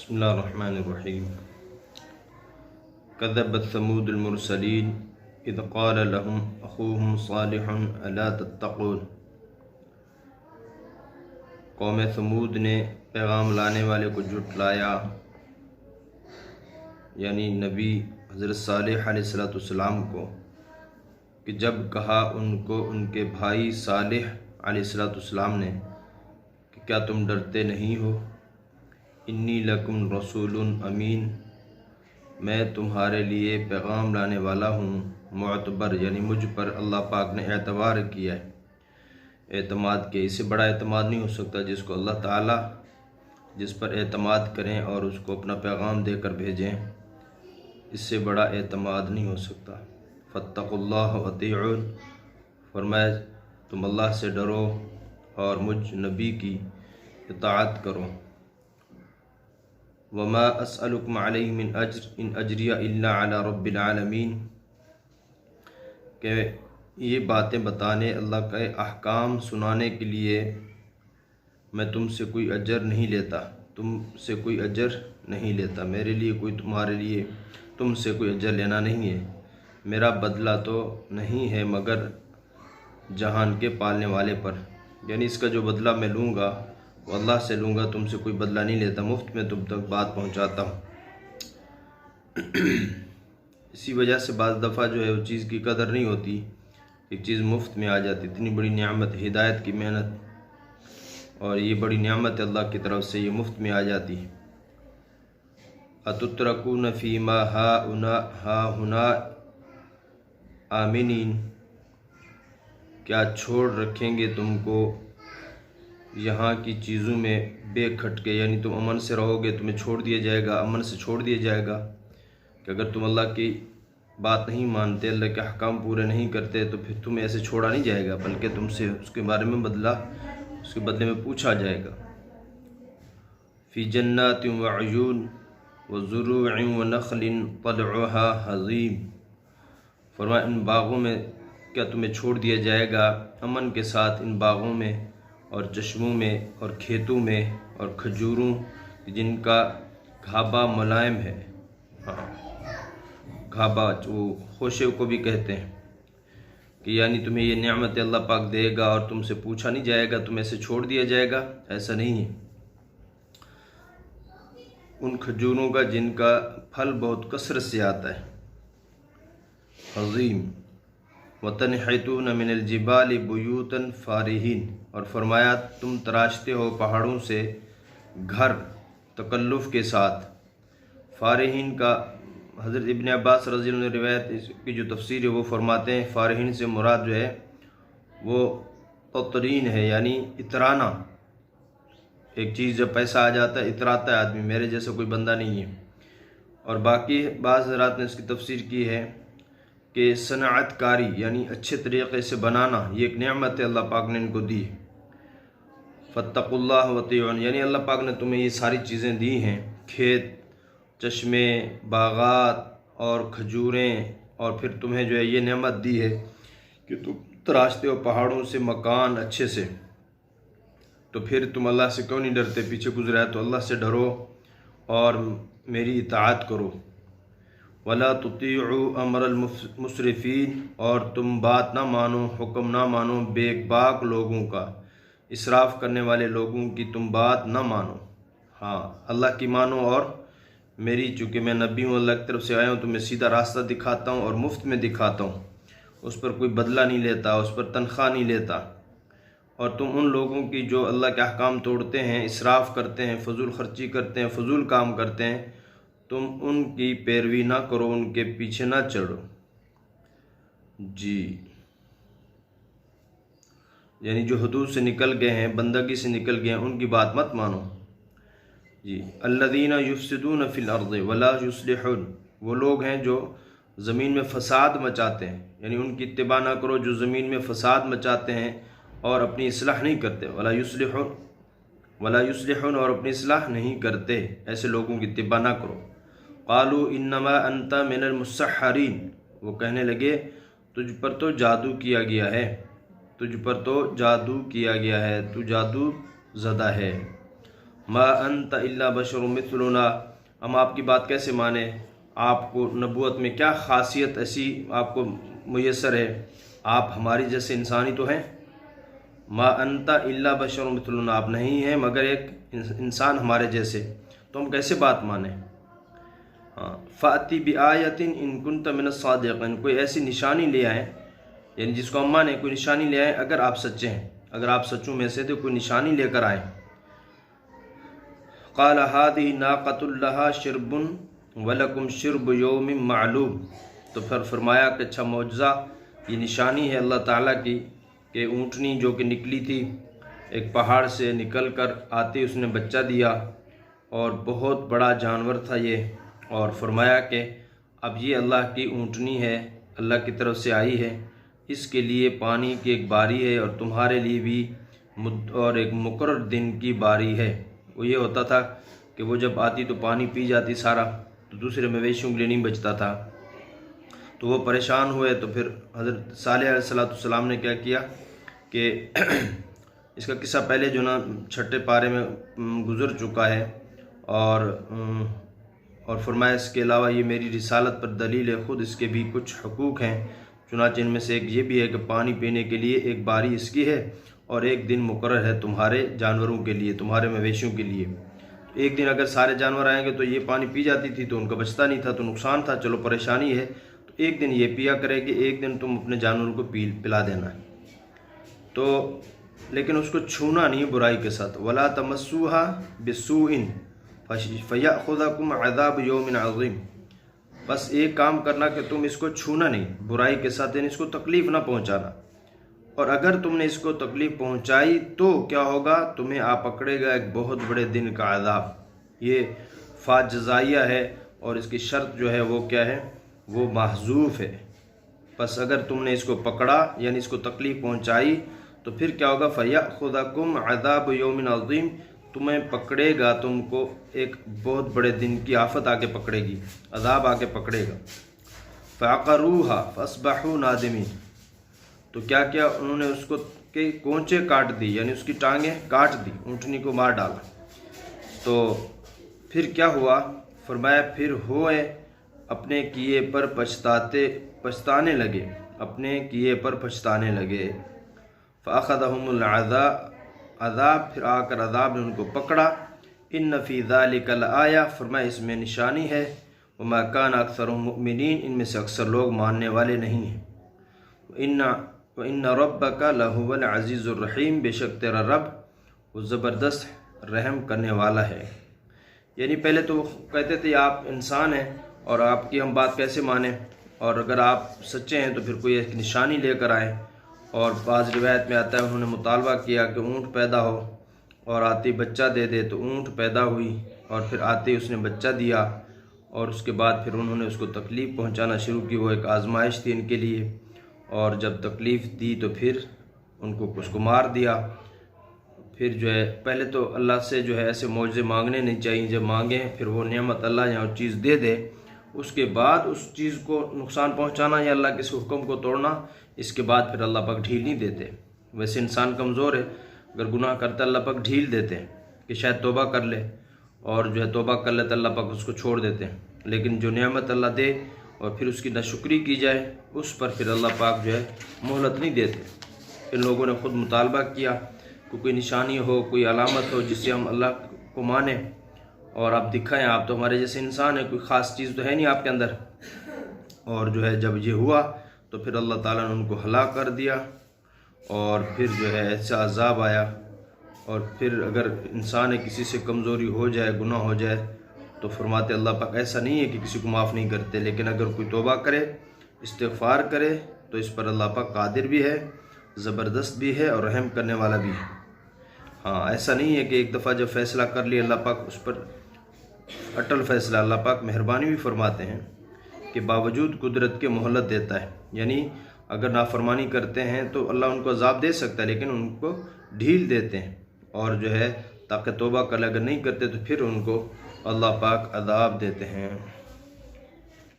بسم اللہ الرحمن الرحیم کذبت ثمود المرسلین اذ قال لهم اخوهم صالح الا تتقون۔ قوم ثمود نے پیغام لانے والے کو جھٹلایا، یعنی نبی حضرت صالح علیہ السلام کو، کہ جب کہا ان کو ان کے بھائی صالح علیہ السلام نے کہ کیا تم ڈرتے نہیں ہو؟ انی لکم رسول امین، میں تمہارے لیے پیغام لانے والا ہوں معتبر، یعنی مجھ پر اللہ پاک نے اعتبار کیا ہے، اعتماد کیا۔ اس سے بڑا اعتماد نہیں ہو سکتا جس کو اللہ تعالیٰ جس پر اعتماد کریں اور اس کو اپنا پیغام دے کر بھیجیں، اس سے بڑا اعتماد نہیں ہو سکتا۔ فاتقوا اللہ واطیعون، فرمایا تم اللہ سے ڈرو اور مجھ نبی کی اطاعت کرو۔ وما اسألکم علیہ من اجر ان اجری الا علی رب العالمین، کہ یہ باتیں بتانے، اللہ کے احکام سنانے کے لیے میں تم سے کوئی اجر نہیں لیتا، میرے لیے کوئی تم سے کوئی اجر لینا نہیں ہے، میرا بدلہ تو نہیں ہے مگر جہان کے پالنے والے پر، یعنی اس کا جو بدلہ میں لوں گا وہ اللہ سے لوں گا، تم سے کوئی بدلہ نہیں لیتا، مفت میں تم تک بات پہنچاتا ہوں۔ اسی وجہ سے بعض دفعہ جو ہے وہ چیز کی قدر نہیں ہوتی، ایک چیز مفت میں آ جاتی، اتنی بڑی نعمت، ہدایت کی محنت، اور یہ بڑی نعمت اللہ کی طرف سے یہ مفت میں آ جاتی ہے۔ اتترکون فیما ہاہنا آمنین، کیا چھوڑ رکھیں گے تم کو یہاں کی چیزوں میں بے کھٹکے، یعنی تم امن سے رہو گے، تمہیں چھوڑ دیا جائے گا، امن سے چھوڑ دیا جائے گا، کہ اگر تم اللہ کی بات نہیں مانتے، اللہ کے احکام پورے نہیں کرتے تو پھر تمہیں ایسے چھوڑا نہیں جائے گا، بلکہ تم سے اس کے بارے میں اس کے بدلے میں پوچھا جائے گا۔ فی جنات وعیون وزروع ونخل طلعها حضیم، فرمایا ان باغوں میں کیا تمہیں چھوڑ دیا جائے گا امن کے ساتھ، ان باغوں میں اور چشموں میں اور کھیتوں میں اور کھجوروں جن کا گھابا ملائم ہے، گھابا وہ خوشے کو بھی کہتے ہیں، کہ یعنی تمہیں یہ نعمت اللہ پاک دے گا اور تم سے پوچھا نہیں جائے گا، تم ایسے چھوڑ دیا جائے گا، ایسا نہیں ہے۔ ان کھجوروں کا جن کا پھل بہت کثرت سے آتا ہے، عظیم۔ وَتَنْحِتُونَ مِنَ الْجِبَالِ بُيُوتًا فَارِهِينَ، اور فرمایا تم تراشتے ہو پہاڑوں سے گھر تکلف کے ساتھ۔ فارہین کا حضرت ابن عباس رضی اللہ عنہ روایت کی جو تفسیر ہے وہ فرماتے ہیں فارہین سے مراد جو ہے وہ تطرین ہے، یعنی اترانا۔ ایک چیز جب پیسہ آ جاتا ہے اتراتا ہے آدمی، میرے جیسا کوئی بندہ نہیں ہے۔ اور باقی بعض حضرات نے اس کی تفسیر کی ہے کہ صنعت کاری، یعنی اچھے طریقے سے بنانا، یہ ایک نعمت ہے اللہ پاک نے ان کو دی۔ فاتقوا اللہ واطیعون، یعنی اللہ پاک نے تمہیں یہ ساری چیزیں دی ہیں، کھیت، چشمے، باغات اور کھجوریں، اور پھر تمہیں جو ہے یہ نعمت دی ہے کہ تم تراشتے ہو پہاڑوں سے مکان اچھے سے، تو پھر تم اللہ سے کیوں نہیں ڈرتے؟ پیچھے گزرا ہے تو اللہ سے ڈرو اور میری اطاعت کرو۔ وَلَا تُطِيعُوا أَمْرَ الْمُسْرِفِينَ، اور تم بات نہ مانو، حکم نہ مانو بے باک لوگوں کا، اسراف کرنے والے لوگوں کی تم بات نہ مانو۔ ہاں، اللہ کی مانو، اور میری چونکہ میں نبی ہوں، اللہ کی طرف سے آیا ہوں، تو میں سیدھا راستہ دکھاتا ہوں اور مفت میں دکھاتا ہوں، اس پر کوئی بدلہ نہیں لیتا، اس پر تنخواہ نہیں لیتا۔ اور تم ان لوگوں کی جو اللہ کے احکام توڑتے ہیں، اسراف کرتے ہیں، فضول خرچی کرتے ہیں، فضول کام کرتے ہیں، تم ان کی پیروی نہ کرو، ان کے پیچھے نہ چڑھو۔ جی، یعنی جو حدود سے نکل گئے ہیں، بندگی سے نکل گئے ہیں، ان کی بات مت مانو۔ جی، الذین یفسدون فی الارض ولا یصلحون، وہ لوگ ہیں جو زمین میں فساد مچاتے ہیں، یعنی ان کی اتباع نہ کرو جو زمین میں فساد مچاتے ہیں اور اپنی اصلاح نہیں کرتے، ولا یصلحون، اور اپنی اصلاح نہیں کرتے، ایسے لوگوں کی اتباع نہ کرو۔ قالوا انما انت من المسحرین، وہ کہنے لگے تجھ پر تو جادو کیا گیا ہے، تو جادو زدہ ہے۔ ما انت الا بشر مثلنا، ہم آپ کی بات کیسے مانیں؟ آپ کو نبوت میں کیا خاصیت ایسی آپ کو میسر ہے؟ آپ ہماری جیسے انسانی تو ہیں۔ ما انت الا بشر مثلنا، آپ نہیں ہیں مگر ایک انسان ہمارے جیسے، تو ہم کیسے بات مانیں؟ فاتی بآیۃ ان کنت من الصادقین، کوئی ایسی نشانی لے آئیں، یعنی جس کو ہم مانیں، کوئی نشانی لے آئیں اگر آپ سچے ہیں، اگر آپ سچوں میں سے تو کوئی نشانی لے کر آئیں۔ قال هذه ناقۃ لها شرب ولکم شرب یوم معلوم، تو پھر فرمایا کہ اچھا معجزہ، یہ نشانی ہے اللہ تعالیٰ کی کہ اونٹنی جو کہ نکلی تھی ایک پہاڑ سے نکل کر آتی، اس نے بچہ دیا اور بہت بڑا جانور تھا یہ، اور فرمایا کہ اب یہ اللہ کی اونٹنی ہے، اللہ کی طرف سے آئی ہے، اس کے لیے پانی کی ایک باری ہے اور تمہارے لیے بھی اور ایک مقرر دن کی باری ہے۔ وہ یہ ہوتا تھا کہ وہ جب آتی تو پانی پی جاتی سارا، تو دوسرے مویشیوں کے لیے نہیں بچتا تھا، تو وہ پریشان ہوئے، تو پھر حضرت صالح علیہ السلام نے کیا کیا کہ اس کا قصہ پہلے جو نا چھٹے پارے میں گزر چکا ہے، اور فرمایا اس کے علاوہ یہ میری رسالت پر دلیل ہے، خود اس کے بھی کچھ حقوق ہیں، چنانچہ ان میں سے ایک یہ بھی ہے کہ پانی پینے کے لیے ایک باری اس کی ہے اور ایک دن مقرر ہے تمہارے جانوروں کے لیے، تمہارے مویشیوں کے لیے۔ ایک دن اگر سارے جانور آئیں گے تو یہ پانی پی جاتی تھی تو ان کا بچتا نہیں تھا، تو نقصان تھا، چلو پریشانی ہے، تو ایک دن یہ پیا کرے گی، ایک دن تم اپنے جانوروں کو پلا دینا ہے، تو لیکن اس کو چھونا نہیں برائی کے ساتھ۔ وَلَا تَمَسُّوهَا بِسُوءٍ فَيَأْخُذَكُمْ عَذَابُ يَوْمٍ عَظِيمٍ، بس ایک کام کرنا کہ تم اس کو چھونا نہیں برائی کے ساتھ، یعنی اس کو تکلیف نہ پہنچانا، اور اگر تم نے اس کو تکلیف پہنچائی تو کیا ہوگا؟ تمہیں آ پکڑے گا ایک بہت بڑے دن کا عذاب۔ یہ فا جزائیہ ہے اور اس کی شرط جو ہے وہ کیا ہے؟ وہ محذوف ہے۔ بس اگر تم نے اس کو پکڑا یعنی اس کو تکلیف پہنچائی تو پھر کیا ہوگا؟ فَيَأْخُذَكُمْ عَذَابُ يَوْمٍ عَظِيمٍ، تمہیں پکڑے گا، تم کو ایک بہت بڑے دن کی آفت آ کے پکڑے گی، عذاب آ کے پکڑے گا۔ فَعَقَرُوهَا فَأَصْبَحُوا نَادِمِينَ، تو کیا کیا انہوں نے اس کو کہ کونچے کاٹ دی، یعنی اس کی ٹانگیں کاٹ دی، اونٹنی کو مار ڈالا، تو پھر کیا ہوا؟ فرمایا پھر ہوئے اپنے کیے پر پچھتانے لگے، اپنے کیے پر پچھتانے لگے۔ فَأَخَذَهُمُ الْعَذَابُ، پھر آ کر عذاب نے ان کو پکڑا۔ إِنَّ فِي ذَلِكَ لَآيَةً، فرمایا اس میں نشانی ہے، وَمَا كَانَ أَكْثَرُهُم مُؤْمِنِينَ، ان میں سے اکثر لوگ ماننے والے نہیں ہیں۔ وَإِنَّ رَبَّكَ لَهُوَ الْعَزِيزُ الرَّحِيمُ، بے شک تیرا رب وہ زبردست رحم کرنے والا ہے۔ یعنی پہلے تو وہ کہتے تھے آپ انسان ہیں اور آپ کی ہم بات کیسے مانیں، اور اگر آپ سچے ہیں تو پھر کوئی ایک نشانی لے کر آئیں، اور بعض روایت میں آتا ہے انہوں نے مطالبہ کیا کہ اونٹ پیدا ہو، اور آتی بچہ دے دے، تو اونٹ پیدا ہوئی اور پھر آتے اس نے بچہ دیا، اور اس کے بعد پھر انہوں نے اس کو تکلیف پہنچانا شروع کی، وہ ایک آزمائش تھی ان کے لیے، اور جب تکلیف دی تو پھر ان کو اس کو مار دیا۔ پھر جو ہے پہلے تو اللہ سے جو ہے ایسے معجزے مانگنے نہیں چاہیے، جب مانگیں پھر وہ نعمت اللہ یہاں چیز دے دے، اس کے بعد اس چیز کو نقصان پہنچانا یا اللہ کے اس حکم کو توڑنا، اس کے بعد پھر اللہ پاک ڈھیل نہیں دیتے۔ ویسے انسان کمزور ہے، اگر گناہ کرتا اللہ پاک ڈھیل دیتے ہیں کہ شاید توبہ کر لے، اور جو ہے توبہ کر لے تو اللہ پاک اس کو چھوڑ دیتے ہیں، لیکن جو نعمت اللہ دے اور پھر اس کی ناشکری کی جائے اس پر پھر اللہ پاک جو ہے مہلت نہیں دیتے۔ ان لوگوں نے خود مطالبہ کیا کہ کوئی نشانی ہو، کوئی علامت ہو جس سے ہم اللہ کو مانیں، اور آپ دکھائیں، آپ تو ہمارے جیسے انسان ہیں، کوئی خاص چیز تو ہے نہیں آپ کے اندر۔ اور جو ہے جب یہ ہوا تو پھر اللہ تعالیٰ نے ان کو ہلاک کر دیا، اور پھر جو ہے ایسا عذاب آیا۔ اور پھر اگر انسان کسی سے کمزوری ہو جائے، گناہ ہو جائے، تو فرماتے اللہ پاک ایسا نہیں ہے کہ کسی کو معاف نہیں کرتے، لیکن اگر کوئی توبہ کرے، استغفار کرے تو اس پر اللہ پاک قادر بھی ہے، زبردست بھی ہے اور رحم کرنے والا بھی ہے۔ ہاں، ایسا نہیں ہے کہ ایک دفعہ جب فیصلہ کر لیا اللہ پاک اس پر اٹل فیصلہ، اللہ پاک مہربانی بھی فرماتے ہیں کہ باوجود قدرت کے مہلت دیتا ہے، یعنی اگر نافرمانی کرتے ہیں تو اللہ ان کو عذاب دے سکتا ہے، لیکن ان کو ڈھیل دیتے ہیں، اور جو ہے تاکہ توبہ کر لے، اگر نہیں کرتے تو پھر ان کو اللہ پاک عذاب دیتے ہیں۔